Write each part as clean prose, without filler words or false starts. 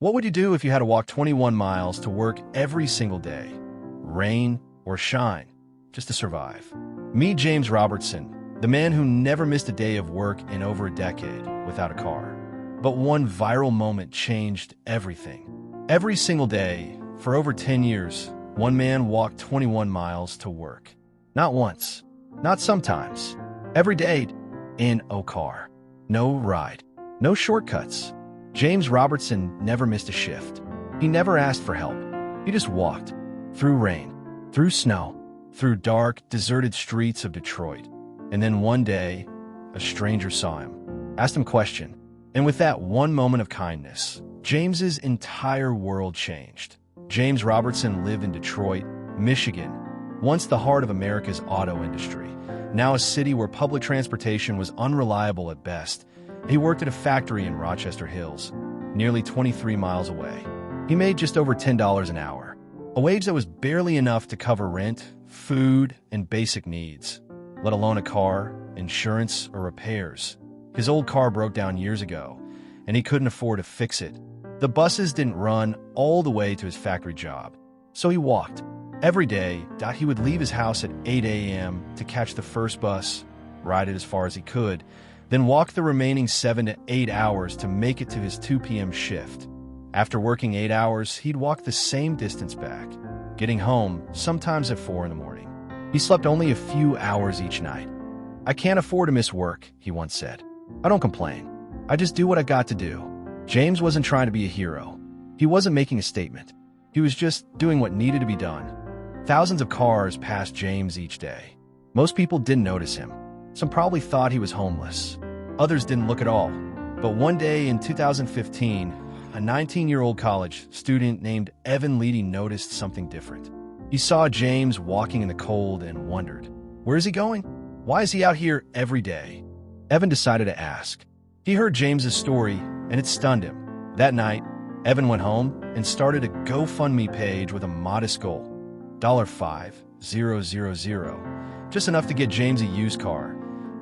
What would you do if you had to walk 21 miles to work every single day, rain or shine, just to survive? Meet James Robertson, the man who never missed a day of work in over a decade without a car. But one viral moment changed everything. Every single day, for over 10 years, one man walked 21 miles to work. Not once, not sometimes, every day in a car. No ride, no shortcuts. James Robertson never missed a shift. He never asked for help. He just walked through rain, through snow, through dark, deserted streets of Detroit. And then one day, a stranger saw him, asked him a question. And with that one moment of kindness, James's entire world changed. James Robertson lived in Detroit, Michigan, once the heart of America's auto industry, now a city where public transportation was unreliable at best. He worked at a factory in Rochester Hills, nearly 23 miles away. He made just over $10 an hour, a wage that was barely enough to cover rent, food, and basic needs, let alone a car, insurance, or repairs. His old car broke down years ago, and he couldn't afford to fix it. The buses didn't run all the way to his factory job, so he walked. Every day, he would leave his house at 8 a.m. to catch the first bus, ride it as far as he could, then walk the remaining 7 to 8 hours to make it to his 2 p.m. shift. After working 8 hours, he'd walk the same distance back, getting home sometimes at 4 in the morning. He slept only a few hours each night. "I can't afford to miss work," he once said. "I don't complain. I just do what I got to do." James wasn't trying to be a hero. He wasn't making a statement. He was just doing what needed to be done. Thousands of cars passed James each day. Most people didn't notice him. Some probably thought he was homeless. Others didn't look at all. But one day in 2015, a 19-year-old college student named Evan Leedy noticed something different. He saw James walking in the cold and wondered, where is he going? Why is he out here every day? Evan decided to ask. He heard James's story, and it stunned him. That night, Evan went home and started a GoFundMe page with a modest goal, $5,000, just enough to get James a used car.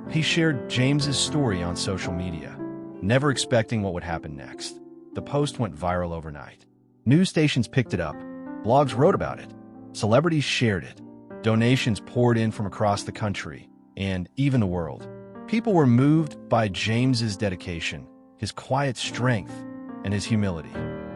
He shared James's story on social media, never expecting what would happen next. The post went viral overnight. News stations picked it up, blogs wrote about it, celebrities shared it, donations poured in from across the country, and even the world. People were moved by James's dedication, his quiet strength, and his humility.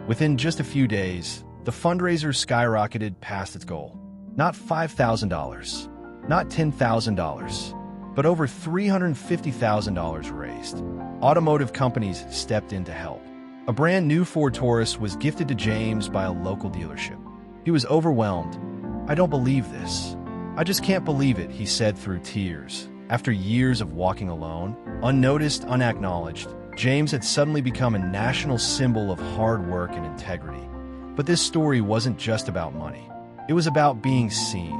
Within just a few days, the fundraiser skyrocketed past its goal. Not $5,000, not $10,000, but over $350,000 raised. Automotive companies stepped in to help. A brand new Ford Taurus was gifted to James by a local dealership. He was overwhelmed. "I don't believe this. I just can't believe it," he said through tears. After years of walking alone, unnoticed, unacknowledged, James had suddenly become a national symbol of hard work and integrity. But this story wasn't just about money. It was about being seen.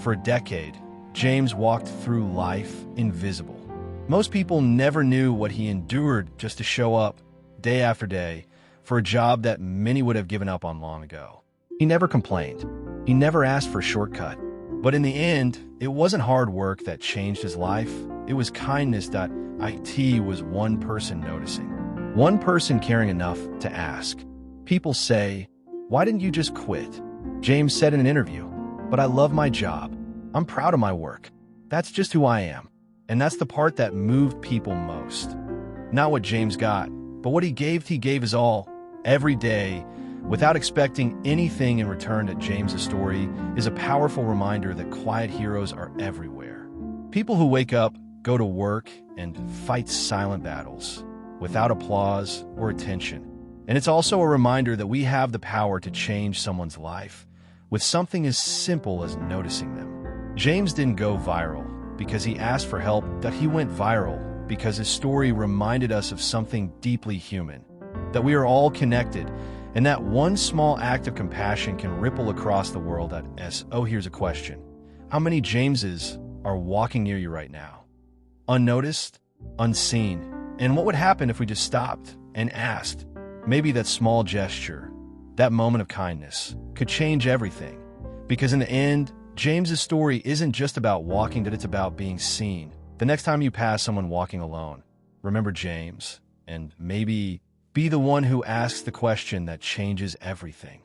For a decade, James walked through life invisible. Most people never knew what he endured just to show up, day after day, for a job that many would have given up on long ago. He never complained. He never asked for a shortcut. But in the end, it wasn't hard work that changed his life. It was kindness that was one person noticing. One person caring enough to ask. People say, "Why didn't you just quit?" James said in an interview, "But I love my job. I'm proud of my work. That's just who I am." And that's the part that moved people most. Not what James got, but what he gave his all, every day, without expecting anything in return. That James's story is a powerful reminder that quiet heroes are everywhere. People who wake up, go to work, and fight silent battles, without applause or attention. And it's also a reminder that we have the power to change someone's life, with something as simple as noticing them. James didn't go viral because he asked for help. That he went viral because his story reminded us of something deeply human, that we are all connected, and that one small act of compassion can ripple across the world. Here's a question. How many Jameses are walking near you right now? Unnoticed, unseen. And what would happen if we just stopped and asked? Maybe that small gesture, that moment of kindness, could change everything. Because in the end, James's story isn't just about walking, that it's about being seen. The next time you pass someone walking alone, remember James, and maybe Be the one who asks the question that changes everything.